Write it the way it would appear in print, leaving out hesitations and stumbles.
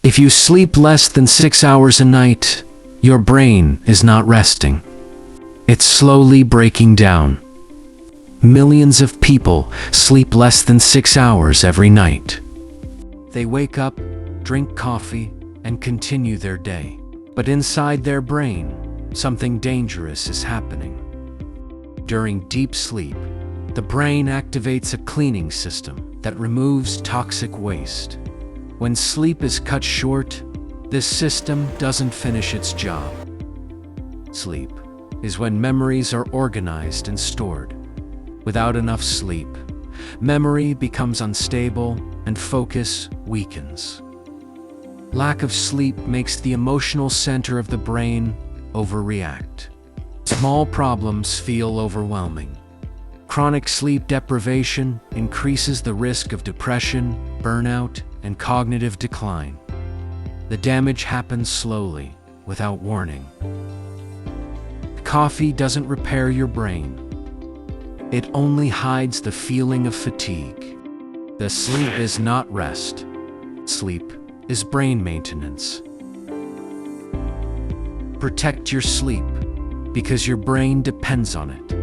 If you sleep less than 6 hours a night, your brain is not resting. It's slowly breaking down. Millions of people sleep less than 6 hours every night. They wake up, drink coffee, and continue their day. But inside their brain, something dangerous is happening. During deep sleep, the brain activates a cleaning system that removes toxic waste. When sleep is cut short, this system doesn't finish its job. Sleep is when memories are organized and stored. Without enough sleep, memory becomes unstable and focus weakens. Lack of sleep makes the emotional center of the brain overreact. Small problems feel overwhelming. Chronic sleep deprivation increases the risk of depression, burnout, and cognitive decline. The damage happens slowly, without warning. Coffee doesn't repair your brain. It only hides the feeling of fatigue. The sleep is not rest. Sleep is brain maintenance. Protect your sleep, because your brain depends on it.